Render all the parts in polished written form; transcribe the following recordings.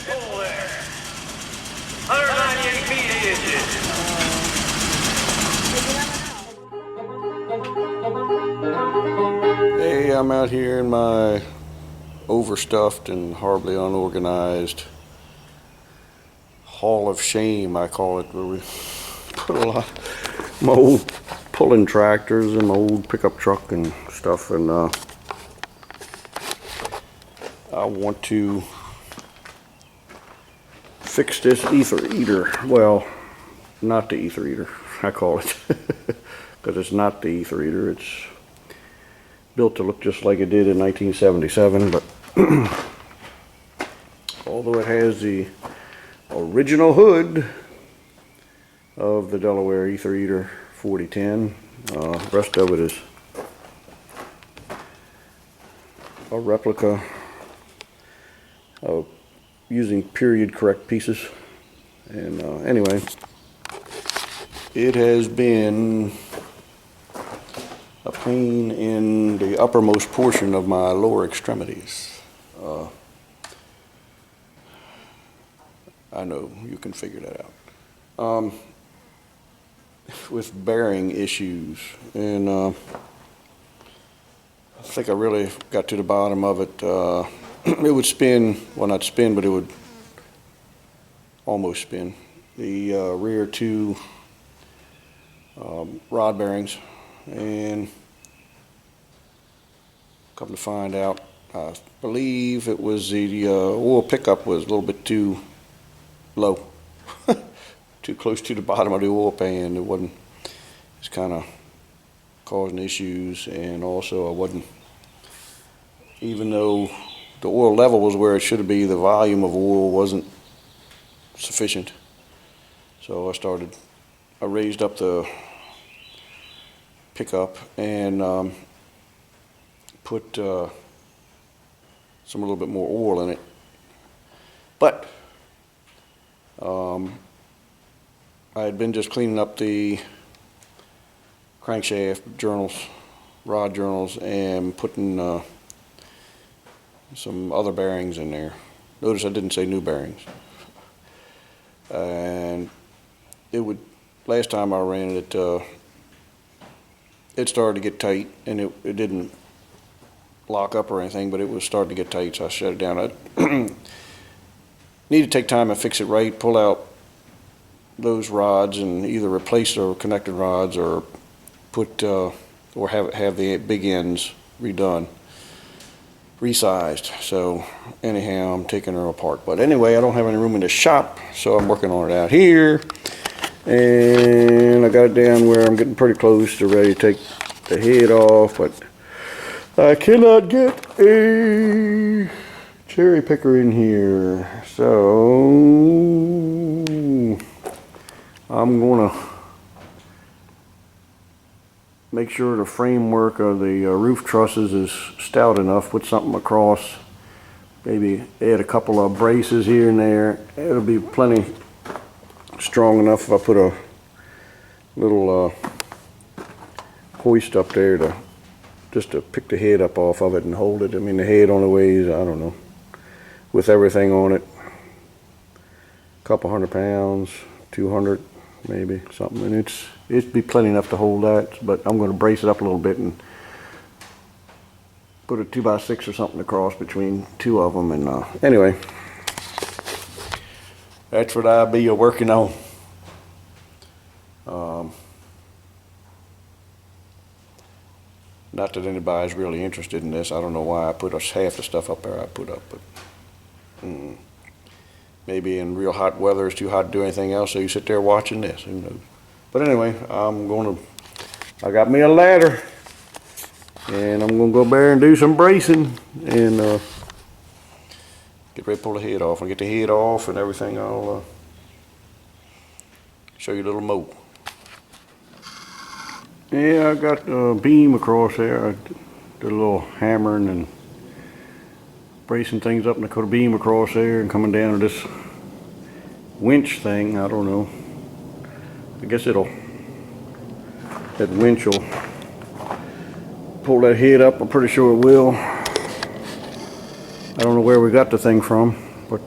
Pull there. 198 feet 8 inches. Hey, I'm out here in my overstuffed and horribly unorganized hall of shame, I call it, where we put a lot of my old pulling tractors and my old pickup truck and stuff, and I want to fix this ether eater. Well, not the ether eater, I call it, because it's not the ether eater. It's built to look just like it did in 1977, but although it has the original hood of the Delaware ether eater 4010, the rest of it is a replica of using period correct pieces. And anyway, it has been a pain in the uppermost portion of my lower extremities. I know you can figure that out. With bearing issues, and I think I really got to the bottom of it. It would spin, well, not spin, but it would almost spin. The rear two rod bearings, and come to find out, I believe it was the oil pickup was a little bit too low, too close to the bottom of the oil pan. It wasn't, it's kind of causing issues, and also I wasn't, even though the oil level was where it should be, the volume of oil wasn't sufficient. So I raised up the pickup and put a little bit more oil in it. But I had been just cleaning up the crankshaft journals, rod journals, and putting some other bearings in there. Notice I didn't say new bearings. And it would, last time I ran it, it started to get tight, and it didn't lock up or anything, but it was starting to get tight, so I shut it down. I need to take time and fix it right, pull out those rods and either replace the connected rods or put or have the big ends redone, resized. So anyhow, I'm taking her apart. But anyway, I don't have any room in the shop, so I'm working on it out here. And I got it down where I'm getting pretty close to ready to take the head off, but I cannot get a cherry picker in here. So I'm gonna make sure the framework of the roof trusses is stout enough, put something across, maybe add a couple of braces here and there. It'll be plenty strong enough if I put a little hoist up there to just to pick the head up off of it and hold it. I mean, the head only weighs, I don't know, with everything on it, a couple 100 pounds, 200 maybe, something, and it'd be plenty enough to hold that. But I'm going to brace it up a little bit and put a 2x6 or something across between two of them. And anyway, that's what I'll be working on. Not that anybody's really interested in this. I don't know why I put half the stuff up there I put up, but maybe in real hot weather it's too hot to do anything else, so you sit there watching this. Who knows? But anyway, I got me a ladder, and I'm gonna go there and do some bracing and get ready to pull the head off. When I get the head off and everything, I'll show you a little more. Yeah, I got a beam across there. I did a little hammering and bracing things up, and I put a beam across there and coming down to this winch thing. I don't know. I guess that winch will pull that head up. I'm pretty sure it will. I don't know where we got the thing from, but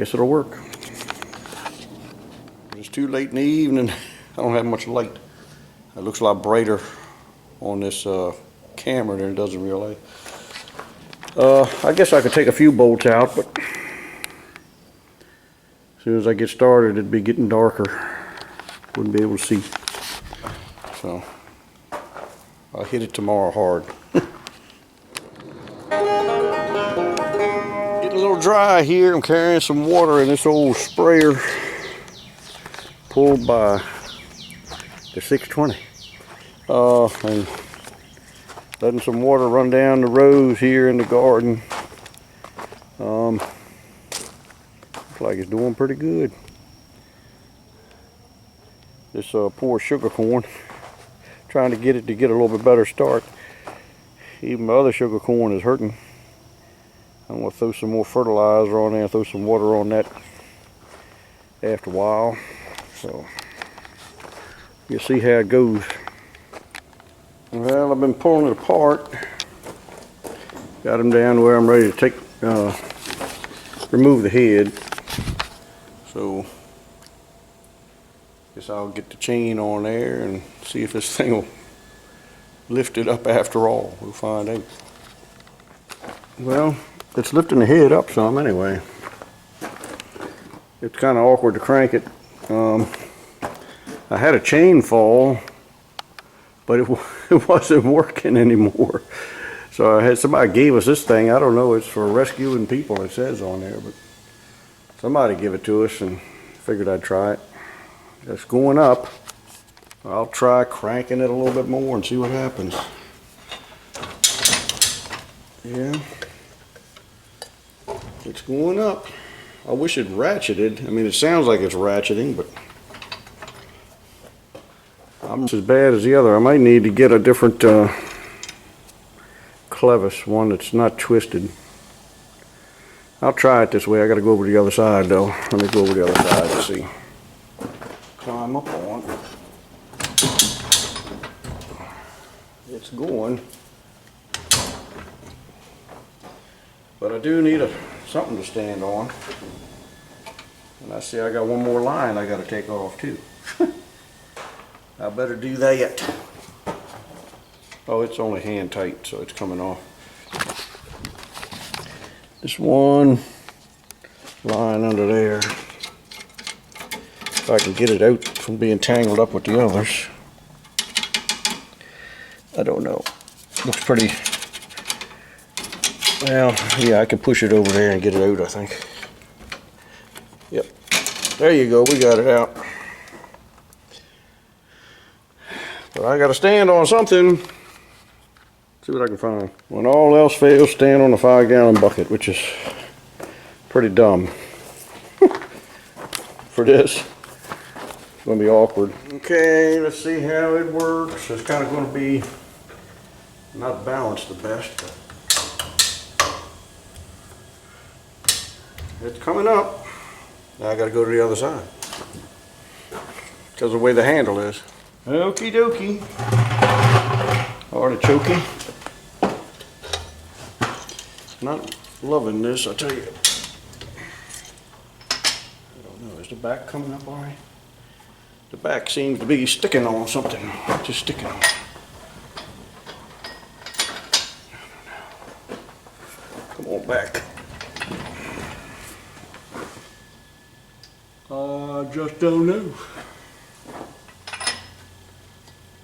guess it'll work. It's too late in the evening. I don't have much light. It looks a lot brighter on this camera than it does in real life. I guess I could take a few bolts out, but as soon as I get started, it'd be getting darker. Wouldn't be able to see. So I'll hit it tomorrow hard. Getting a little dry here. I'm carrying some water in this old sprayer pulled by the 620. And letting some water run down the rows here in the garden. Looks like it's doing pretty good. This poor sugar corn, trying to get it to get a little bit better start. Even my other sugar corn is hurting. I'm going to throw some more fertilizer on there, throw some water on that after a while. So you'll see how it goes. Well, I've been pulling it apart. Got them down where I'm ready to take, remove the head. So guess I'll get the chain on there and see if this thing will lift it up after all. We'll find out. Well, it's lifting the head up some anyway. It's kind of awkward to crank it. I had a chain fall, but it wasn't working anymore. So I had somebody gave us this thing. I don't know, it's for rescuing people, it says on there, but somebody gave it to us and figured I'd try it. It's going up. I'll try cranking it a little bit more and see what happens. Yeah, it's going up. I wish it ratcheted. I mean, it sounds like it's ratcheting, but I'm just as bad as the other. I might need to get a different clevis, one that's not twisted. I'll try it this way. I got to go over to the other side, though. Let me go over the other side and see. Climb up on. It's going. But I do need something to stand on. And I see I got one more line I got to take off too. I better do that. Oh, it's only hand tight, so it's coming off. This one line under there. If I can get it out from being tangled up with the others. I don't know. Looks pretty. Well, yeah, I can push it over there and get it out, I think. Yep. There you go, we got it out. But I gotta stand on something. See what I can find. When all else fails, stand on a 5-gallon bucket, which is pretty dumb. For this. It's gonna be awkward. Okay, let's see how it works. It's kind of gonna be not balanced the best, but it's coming up. Now I gotta go to the other side because of the way the handle is. Okie dokie. Artichoke. Not loving this, I'll tell you. I don't know, is the back coming up all right? The back seems to be sticking on something. Just sticking on. Come on back. I just don't know.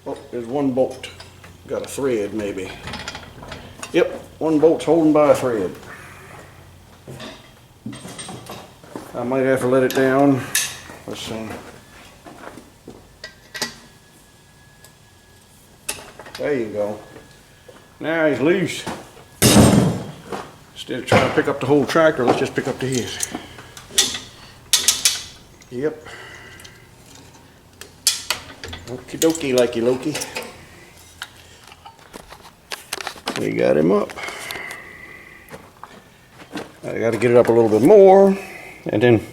Oh, there's one bolt. Got a thread maybe. Yep, one bolt's holding by a thread. I might have to let it down. Let's see. There you go. Now he's loose. Instead of trying to pick up the whole tractor, let's just pick up the head. Yep. Okie dokie, likey lokey. We got him up. I got to get it up a little bit more and then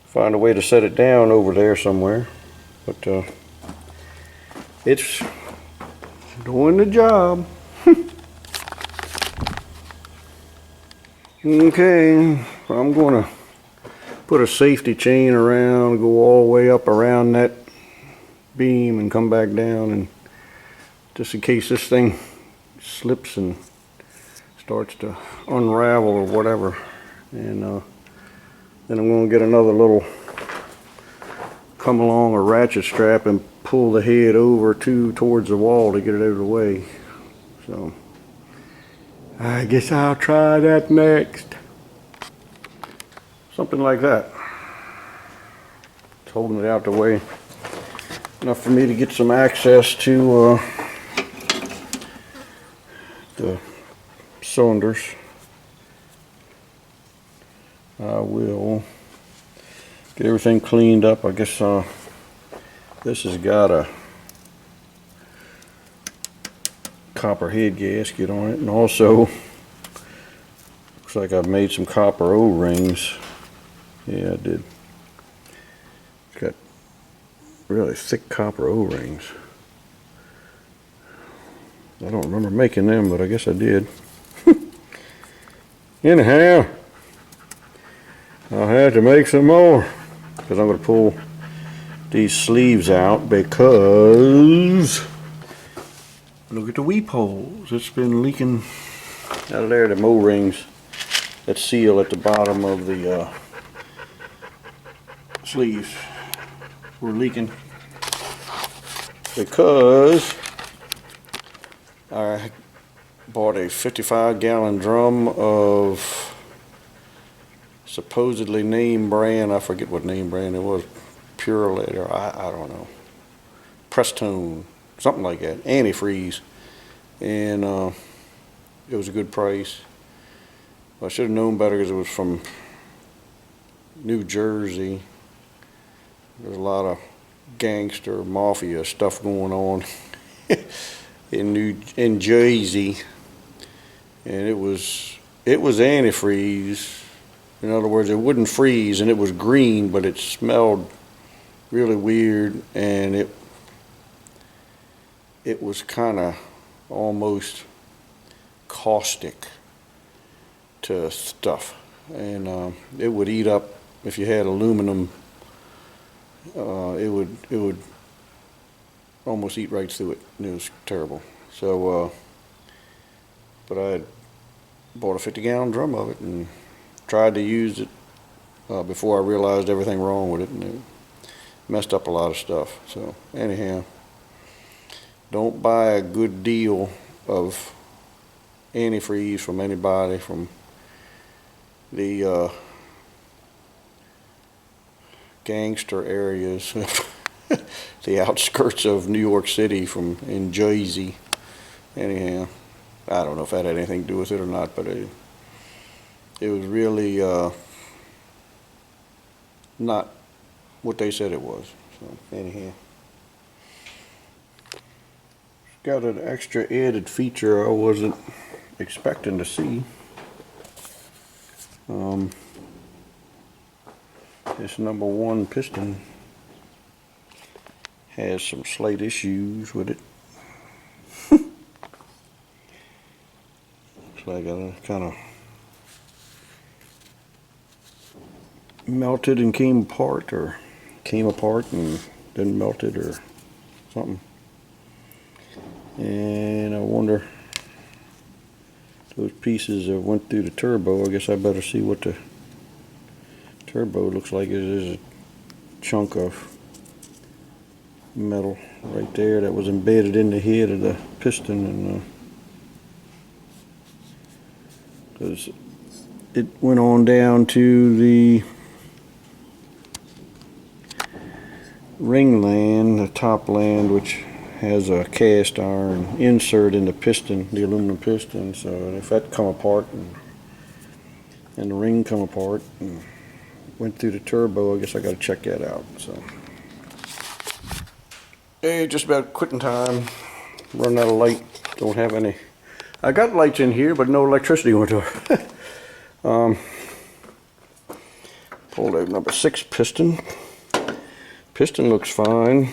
find a way to set it down over there somewhere. But it's doing the job. Okay, I'm gonna put a safety chain around, go all the way up around that beam and come back down, and just in case this thing slips and starts to unravel or whatever. And then I'm going to get another little come along a ratchet strap and pull the head over towards the wall to get it out of the way. So I guess I'll try that next. Something like that. It's holding it out the way enough for me to get some access to the cylinders. I will get everything cleaned up. I guess this has got a copper head gasket on it, and also looks like I've made some copper O-rings. Yeah, I did. It's got really thick copper O-rings. I don't remember making them, but I guess I did. Anyhow, I'll have to make some more, because I'm going to pull these sleeves out, because look at the weep holes. It's been leaking out of there. The O-rings that seal at the bottom of the sleeves were leaking because I bought a 55-gallon drum of supposedly name brand, I forget what name brand it was, Pure Lead, or I don't know, Piston, something like that, antifreeze, and it was a good price. I should have known better because it was from New Jersey. There's a lot of gangster mafia stuff going on in Jersey, and it was antifreeze. In other words, it wouldn't freeze, and it was green, but it smelled really weird, and it was kind of almost caustic to stuff, and it would eat up if you had aluminum. It would almost eat right through it. It was terrible. So, but I bought a 50-gallon drum of it and tried to use it before I realized everything wrong with it, and it messed up a lot of stuff. So anyhow, don't buy a good deal of antifreeze from anybody from the gangster areas, the outskirts of New York City, in Jersey. Anyhow, I don't know if that had anything to do with it or not, but it was really not what they said it was. So anyhow, it's got an extra added feature I wasn't expecting to see. This #1 piston has some slight issues with it. Looks like I kind of melted and came apart and then melted or something. And I wonder, those pieces that went through the turbo, I guess I better see what the turbo looks like. It is a chunk of metal right there that was embedded in the head of the piston, and because it went on down to the ring land, the top land, which has a cast iron insert in the piston, the aluminum piston. So if that come apart and the ring come apart and went through the turbo, I guess I got to check that out. So hey, just about quitting time. Running out of light. Don't have any. I got lights in here, but no electricity went to it. Pulled out #6 piston. Piston looks fine.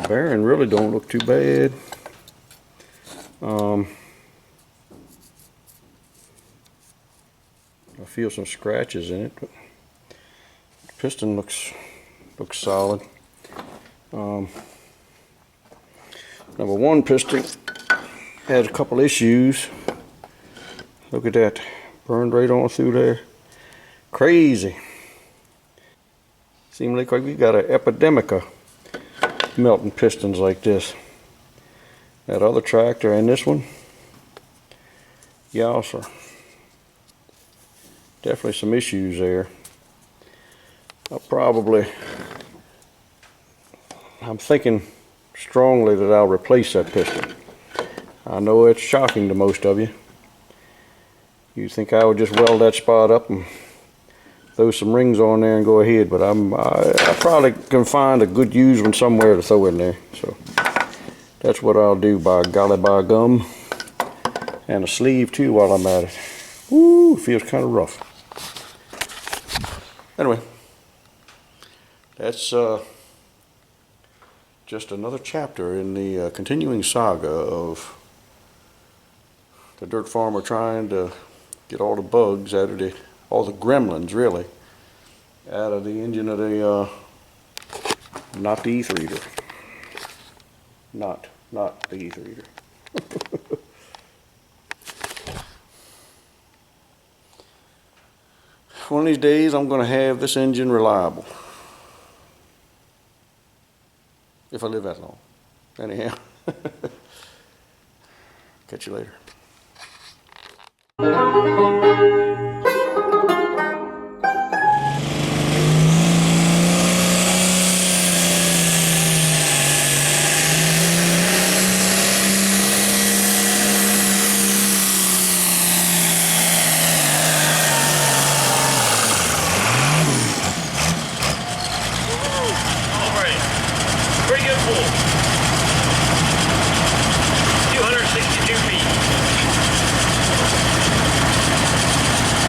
Bearing really don't look too bad. I feel some scratches in it, but Piston looks solid. Number one piston had a couple issues. Look at that, burned right on through there. Crazy. Seems like we got an epidemic of melting pistons like this. That other tractor and this one, yeah, sir. Definitely some issues there. I'm thinking strongly that I'll replace that piston. I know it's shocking to most of you. You think I would just weld that spot up and throw some rings on there and go ahead, but I probably can find a good used one somewhere to throw in there. So that's what I'll do, by golly by gum. And a sleeve too while I'm at it. Woo, feels kind of rough. Anyway, that's just another chapter in the continuing saga of the dirt farmer trying to get all the bugs out of all the gremlins really, out of the engine of the, not the ether eater. Not the ether eater. One of these days I'm going to have this engine reliable. If I live that long. Anyhow. Catch you later.